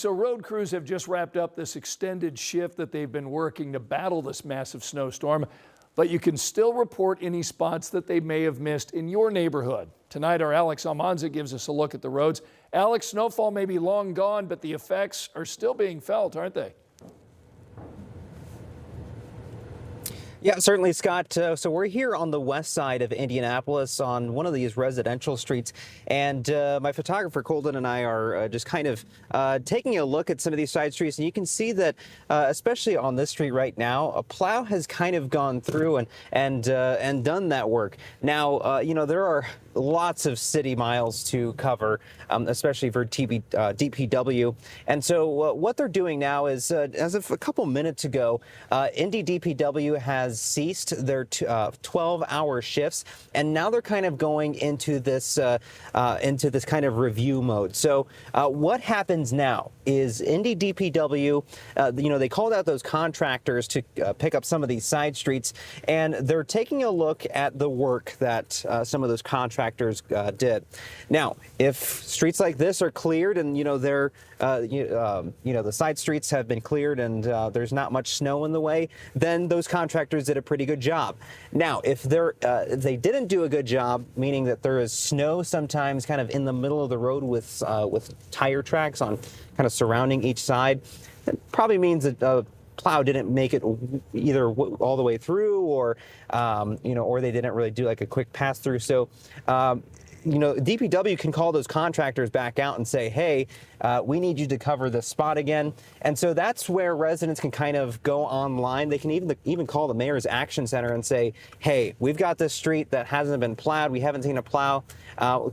So road crews have just wrapped up this extended shift that they've been working to battle this massive snowstorm, but you can still report any spots that they may have missed in your neighborhood. Tonight, our Alex Almanza gives us a look at the roads. Alex, snowfall may be long gone, but the effects are still being felt, aren't they? Yeah, certainly, Scott. So we're here on the west side of Indianapolis on one of these residential streets. And my photographer, Colton, and I are just kind of taking a look at some of these side streets. And you can see that, especially on this street right now, a plow has kind of gone through and done that work. Now, you know, there are lots of city miles to cover, especially for DPW. And so what they're doing now is, as of a couple minutes ago, Indy DPW has ceased their 12-hour shifts, and now they're kind of going into this kind of review mode. So what happens now is Indy DPW, you know, they called out those contractors to pick up some of these side streets, and they're taking a look at the work that some of those contractors did. Now, if streets like this are cleared and, you know, they're you know, the side streets have been cleared and there's not much snow in the way, then those contractors did a pretty good job. Now, if they didn't do a good job, meaning that there is snow sometimes kind of in the middle of the road with tire tracks on kind of surrounding each side, that probably means that plow didn't make it either all the way through, or you know, or they didn't really do like a quick pass through. So you know, DPW can call those contractors back out and say, hey, we need you to cover this spot again. And so that's where residents can kind of go online. They can even call the Mayor's Action Center and say, hey, we've got this street that hasn't been plowed. We haven't seen a plow.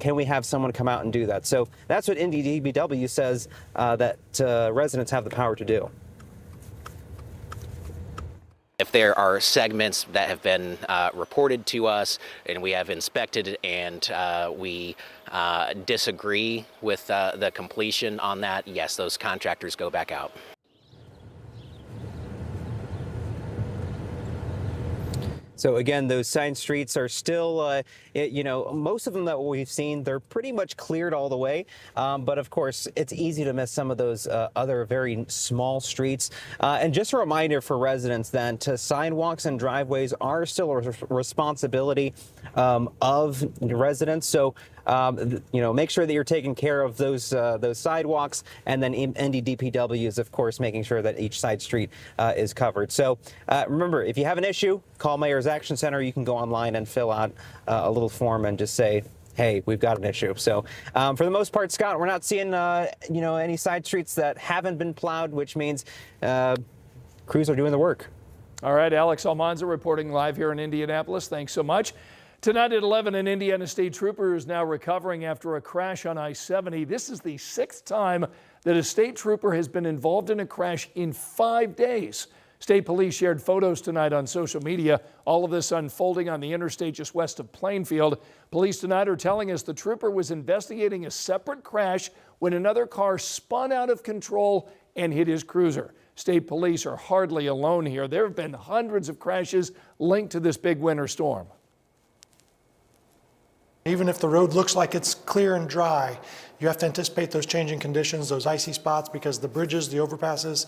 Can we have someone come out and do that? So that's what Indy DPW says that residents have the power to do. If there are segments that have been reported to us and we have inspected and we disagree with the completion on that, yes, those contractors go back out. So again, those side streets are still, you know, most of them that we've seen, they're pretty much cleared all the way. But of course, it's easy to miss some of those other very small streets. And just a reminder for residents that sidewalks and driveways are still a responsibility of residents. So, you know, make sure that you're taking care of those sidewalks, and then Indy DPW is, of course, making sure that each side street is covered. So remember, if you have an issue, call Mayor's Action Center. You can go online and fill out a little form and just say, hey, we've got an issue. So for the most part, Scott, we're not seeing, you know, any side streets that haven't been plowed, which means crews are doing the work. All right, Alex Almanza reporting live here in Indianapolis. Thanks so much. Tonight at 11, an Indiana State Trooper is now recovering after a crash on I-70. This is the 6th time that a state trooper has been involved in a crash in 5 days. State police shared photos tonight on social media. All of this unfolding on the interstate just west of Plainfield. Police tonight are telling us the trooper was investigating a separate crash when another car spun out of control and hit his cruiser. State police are hardly alone here. There have been hundreds of crashes linked to this big winter storm. Even if the road looks like it's clear and dry, you have to anticipate those changing conditions, those icy spots, because the bridges, the overpasses,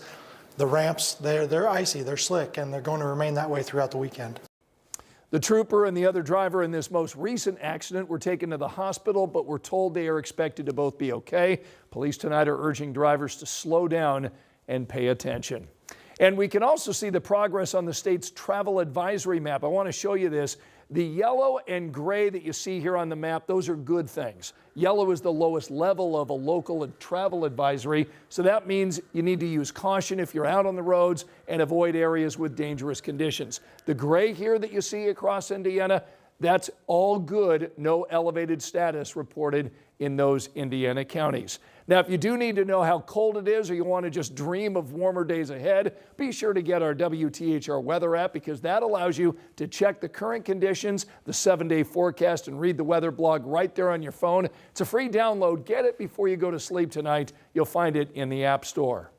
the ramps, they're icy, they're slick, and they're going to remain that way throughout the weekend. The trooper and the other driver in this most recent accident were taken to the hospital, but we're told they are expected to both be okay. Police tonight are urging drivers to slow down and pay attention. And we can also see the progress on the state's travel advisory map. I want to show you this. The yellow and gray that you see here on the map, those are good things. Yellow is the lowest level of a local travel advisory, so that means you need to use caution if you're out on the roads and avoid areas with dangerous conditions. The gray here that you see across Indiana, that's all good. No elevated status reported in those Indiana counties. Now, if you do need to know how cold it is, or you want to just dream of warmer days ahead, be sure to get our WTHR weather app, because that allows you to check the current conditions, the 7-day forecast, and read the weather blog right there on your phone. It's a free download. Get it before you go to sleep tonight. You'll find it in the App Store.